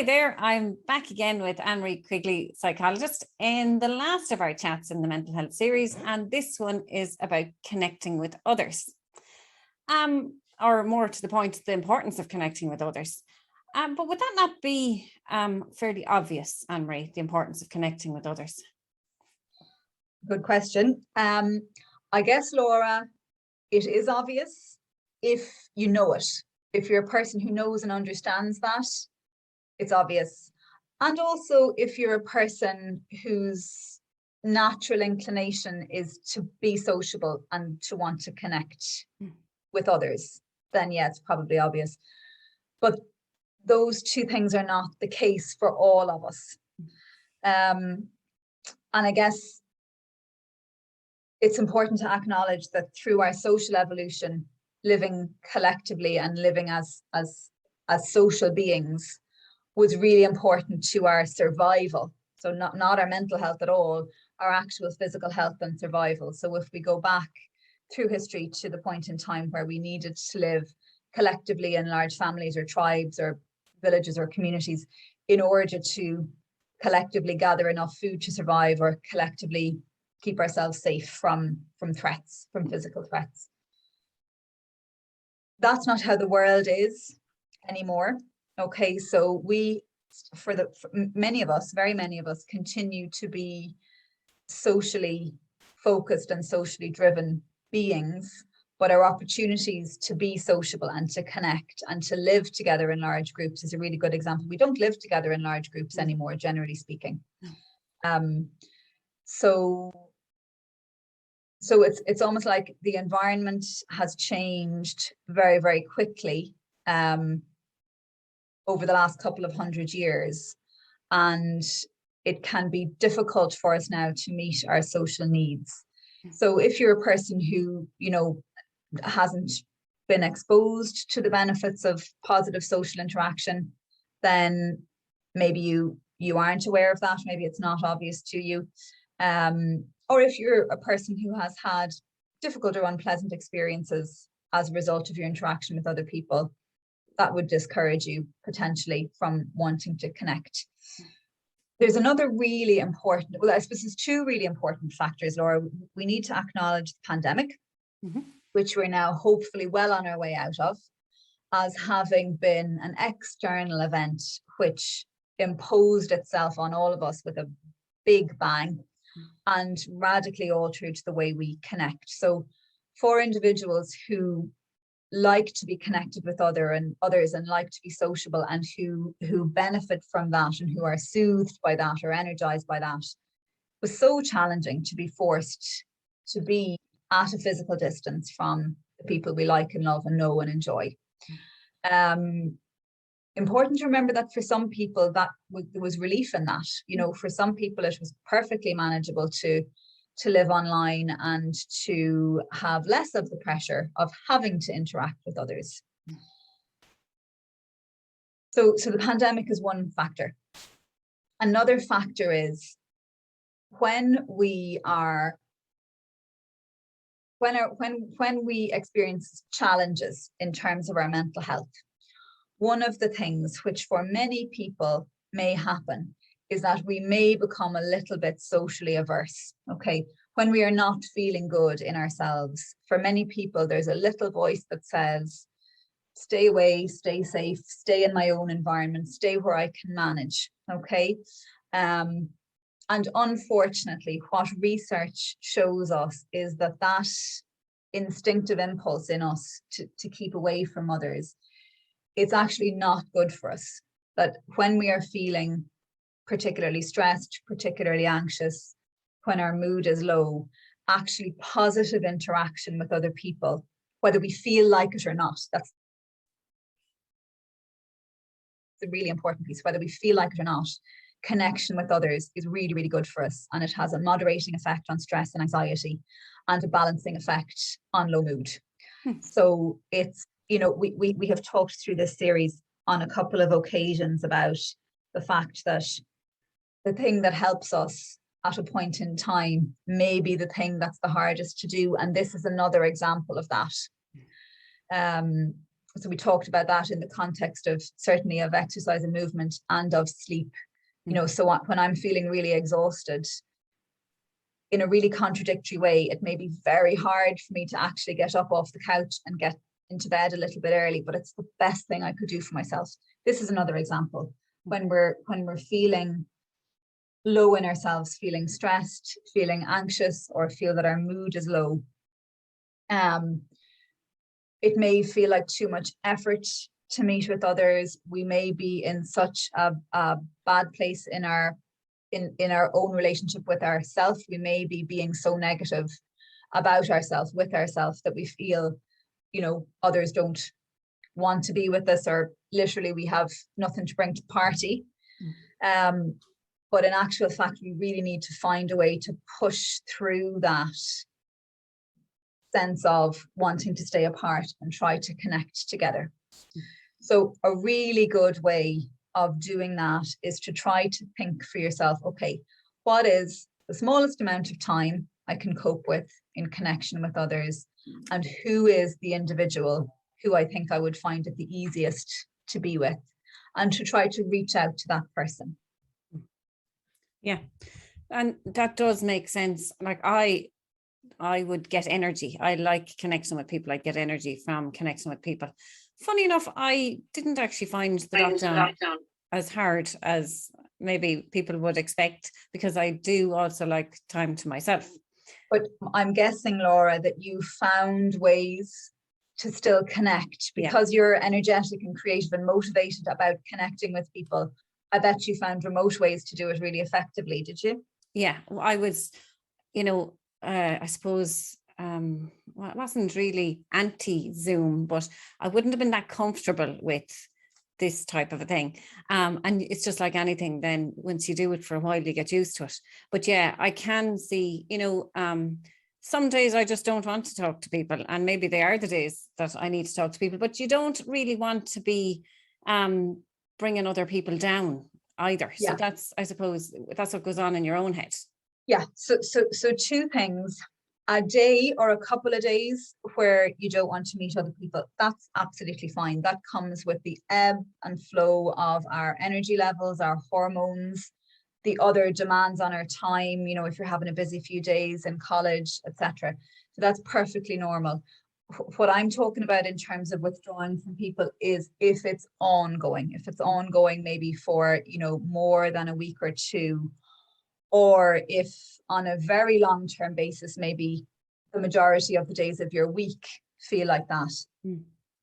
Hi there, I'm back again with Anne-Marie Quigley, psychologist, in the last of our chats in the mental health series, and this one is about connecting with others. Or more to the point, the importance of connecting with others. But would that not be fairly obvious, Anne-Marie, the importance of connecting with others? Good question. I guess, Laura, it is obvious if you know it. If you're a person who knows and understands that, it's obvious. And also if you're a person whose natural inclination is to be sociable and to want to connect with others, then yeah, it's probably obvious. But those two things are not the case for all of us. And I guess it's important to acknowledge that through our social evolution, living collectively and living as social beings was really important to our survival. So not our mental health at all, our actual physical health and survival. So if we go back through history to the point in time where we needed to live collectively in large families or tribes or villages or communities in order to collectively gather enough food to survive or collectively keep ourselves safe from threats, from physical threats. That's not how the world is anymore. Okay, so for many of us, very many of us, continue to be socially focused and socially driven beings, but our opportunities to be sociable and to connect and to live together in large groups is a really good example. We don't live together in large groups anymore, generally speaking. So it's almost like the environment has changed very, very quickly over the last couple of 100 years. And it can be difficult for us now to meet our social needs. So if you're a person who, hasn't been exposed to the benefits of positive social interaction, then maybe you aren't aware of that. Maybe it's not obvious to you. Or if you're a person who has had difficult or unpleasant experiences as a result of your interaction with other people, that would discourage you potentially from wanting to connect. There's another really important, well, I suppose there's two really important factors, Laura. We need to acknowledge the pandemic, which we're now hopefully well on our way out of, as having been an external event which imposed itself on all of us with a big bang and radically altered the way we connect. So for individuals who like to be connected with others and like to be sociable and who benefit from that and who are soothed by that or energized by that, it was so challenging to be forced to be at a physical distance from the people we like and love and know and enjoy. Important to remember that for some people there was relief in that. For some people it was perfectly manageable to live online and to have less of the pressure of having to interact with others. So the pandemic is one factor. Another factor is when we experience challenges in terms of our mental health, one of the things which for many people may happen is that we may become a little bit socially averse. Okay, when we are not feeling good in ourselves, for many people, there's a little voice that says, stay away, stay safe, stay in my own environment, stay where I can manage. Okay. And unfortunately, what research shows us is that instinctive impulse in us to keep away from others, it's actually not good for us. That when we are feeling particularly stressed, particularly anxious, when our mood is low, actually positive interaction with other people, whether we feel like it or not, that's the really important piece, whether we feel like it or not, connection with others is really, really good for us. And it has a moderating effect on stress and anxiety and a balancing effect on low mood. So it's, we have talked through this series on a couple of occasions about the fact that the thing that helps us at a point in time may be the thing that's the hardest to do. And this is another example of that. So we talked about that in the context of certainly of exercise and movement and of sleep. You know, so when I'm feeling really exhausted, in a really contradictory way, it may be very hard for me to actually get up off the couch and get into bed a little bit early, but it's the best thing I could do for myself. This is another example. When we're feeling low in ourselves, feeling stressed, feeling anxious, or feel that our mood is low, it may feel like too much effort to meet with others. We may be in such a bad place in our own relationship with ourselves. We may be being so negative about ourselves, with ourselves, that we feel, you know, others don't want to be with us, or literally we have nothing to bring to the party. But in actual fact, we really need to find a way to push through that sense of wanting to stay apart and try to connect together. So a really good way of doing that is to try to think for yourself, okay, what is the smallest amount of time I can cope with in connection with others, and who is the individual who I think I would find it the easiest to be with, and to try to reach out to that person. Yeah, and that does make sense. Like I would get energy. I like connecting with people. I get energy from connecting with people. Funny enough, I didn't actually find the lockdown as hard as maybe people would expect, because I do also like time to myself. But I'm guessing, Laura, that you found ways to still connect because you're energetic and creative and motivated about connecting with people. I bet you found remote ways to do it really effectively, did you? Yeah, I was, you know, I suppose well, I wasn't really anti-Zoom, but I wouldn't have been that comfortable with this type of a thing. And it's just like anything, then once you do it for a while, you get used to it. But yeah, I can see, you know, some days I just don't want to talk to people, and maybe they are the days that I need to talk to people, but you don't really want to be bringing other people down either. So that's, I suppose, that's what goes on in your own head. Yeah, so two things. A day or a couple of days where you don't want to meet other people, that's absolutely fine. That comes with the ebb and flow of our energy levels, our hormones, the other demands on our time, you know, if you're having a busy few days in college, etc. So that's perfectly normal. What I'm talking about in terms of withdrawing from people is if it's ongoing, maybe for, you know, more than a week or two, or if on a very long-term basis, maybe the majority of the days of your week feel like that.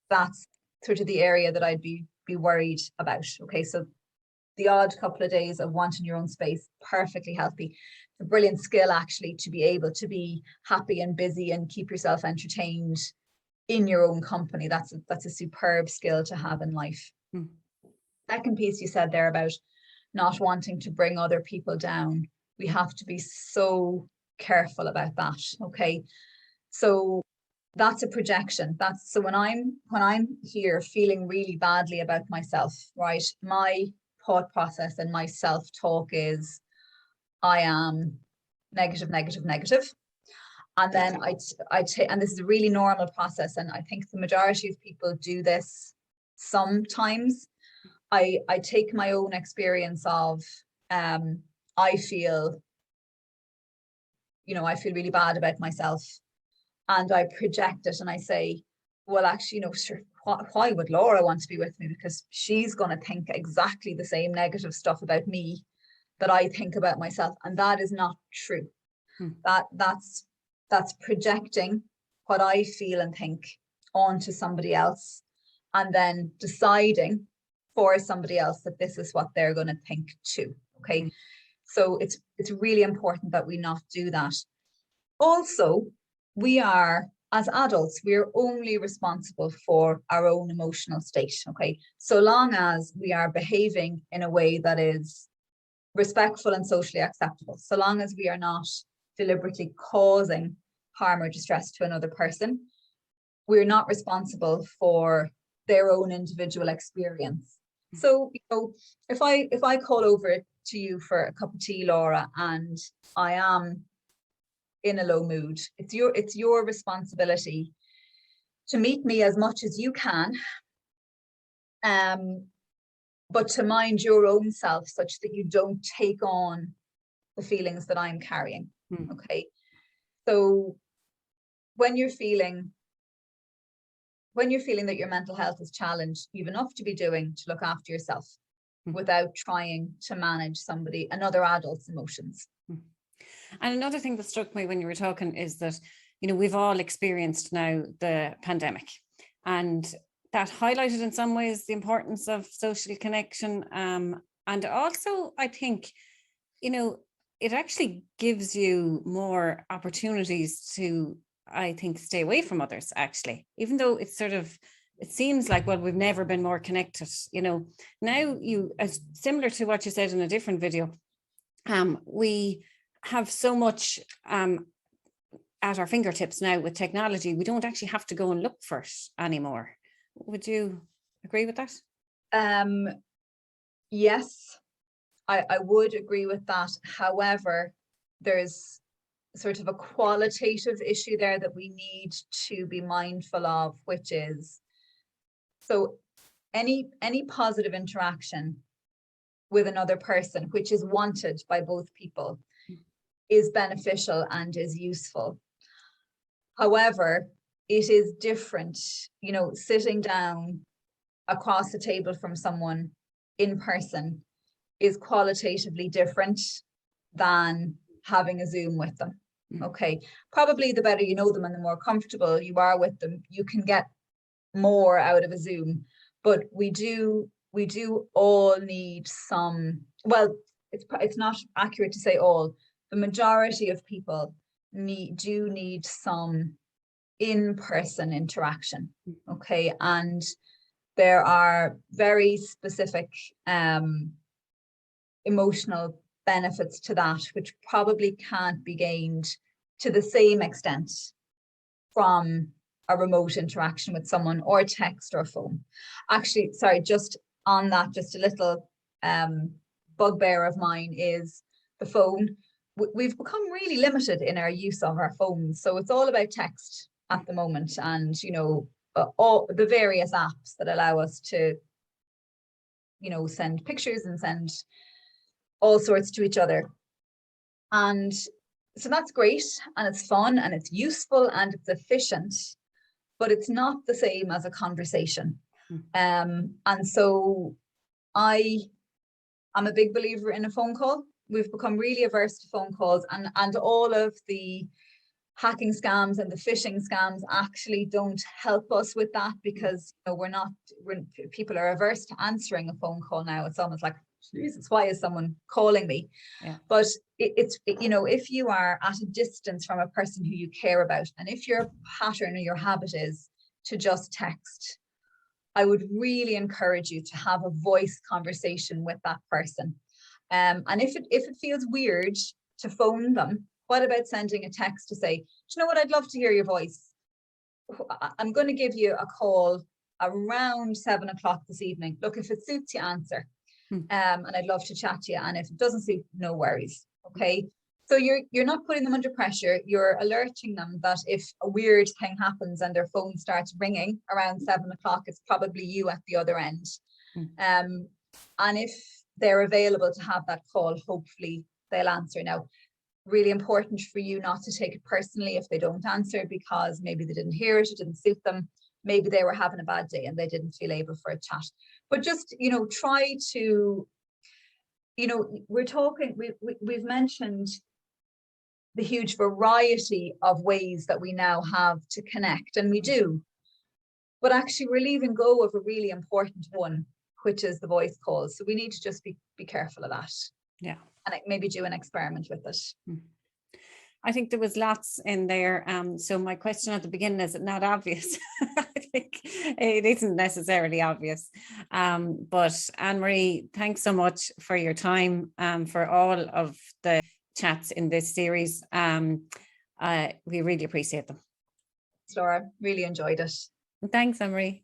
That's sort of the area that I'd be worried about. Okay, so the odd couple of days of wanting your own space, perfectly healthy. It's a brilliant skill, actually, to be able to be happy and busy and keep yourself entertained in your own company. That's a superb skill to have in life. Second piece you said there about not wanting to bring other people down. We have to be so careful about that. Okay, so that's a projection. That's so when I'm here feeling really badly about myself, right? My thought process and my self-talk is I am negative, negative, negative. And then I take, and this is a really normal process, and I think the majority of people do this sometimes. I take my own experience of I feel really bad about myself, and I project it, and I say, well, actually, you know, sure, why would Laura want to be with me? Because she's going to think exactly the same negative stuff about me that I think about myself, and that is not true. That's projecting what I feel and think onto somebody else, and then deciding for somebody else that this is what they're going to think too. Okay, so it's really important that we not do that. Also, we are, as adults, we are only responsible for our own emotional state. Okay, so long as we are behaving in a way that is respectful and socially acceptable, so long as we are not deliberately causing harm or distress to another person, we're not responsible for their own individual experience. So, you know, if I call over to you for a cup of tea, Laura, and I am in a low mood, it's your responsibility to meet me as much as you can but to mind your own self such that you don't take on the feelings that I'm carrying. Okay. So when you're feeling that your mental health is challenged, you've enough to be doing to look after yourself without trying to manage another adult's emotions. And another thing that struck me when you were talking is that, you know, we've all experienced now the pandemic, and that highlighted in some ways the importance of social connection. And also, I think, you know, it actually gives you more opportunities to, I think, stay away from others, actually, even though it's sort of, it seems like, well, we've never been more connected, you know. Now you, as similar to what you said in a different video, we have so much at our fingertips now with technology. We don't actually have to go and look for it anymore. Would you agree with that? Yes, I would agree with that. However, there's sort of a qualitative issue there that we need to be mindful of, which is, so any positive interaction with another person, which is wanted by both people, is beneficial and is useful. However, it is different, you know, sitting down across the table from someone in person is qualitatively different than having a Zoom with them. Okay, probably the better you know them and the more comfortable you are with them, you can get more out of a Zoom. But we do all need some, well, it's not accurate to say all, the majority of people do need some in-person interaction. Okay, and there are very specific emotional benefits to that, which probably can't be gained to the same extent from a remote interaction with someone, or text or phone. Actually, sorry, just on that, just a little bugbear of mine is the phone. We've become really limited in our use of our phones. So it's all about text at the moment, and, you know, all the various apps that allow us to, you know, send pictures and send all sorts to each other. And so that's great, and it's fun and it's useful and it's efficient, but it's not the same as a conversation. And so I am a big believer in a phone call. We've become really averse to phone calls, and all of the hacking scams and the phishing scams actually don't help us with that, because, you know, people are averse to answering a phone call now. It's almost like, Jesus, why is someone calling me? Yeah. But it's, you know, if you are at a distance from a person who you care about, and if your pattern or your habit is to just text, I would really encourage you to have a voice conversation with that person. And if it feels weird to phone them, what about sending a text to say, do you know what, I'd love to hear your voice. I'm going to give you a call around 7 o'clock this evening. Look, if it suits you, answer. And I'd love to chat to you. And if it doesn't suit, no worries. Okay. So you're not putting them under pressure. You're alerting them that if a weird thing happens and their phone starts ringing around 7 o'clock, it's probably you at the other end. And if they're available to have that call, hopefully they'll answer. Now, really important for you not to take it personally if they don't answer, because maybe they didn't hear it, it didn't suit them. Maybe they were having a bad day and they didn't feel able for a chat. But just, you know, try to, you know, we've mentioned the huge variety of ways that we now have to connect, and we do. But actually we're leaving go of a really important one, which is the voice calls. So we need to just be careful of that. Yeah. And maybe do an experiment with it. I think there was lots in there. So my question at the beginning, is it not obvious? I think it isn't necessarily obvious. But Anne-Marie, thanks so much for your time, for all of the chats in this series. We really appreciate them. Laura, really enjoyed it. Thanks, Anne-Marie.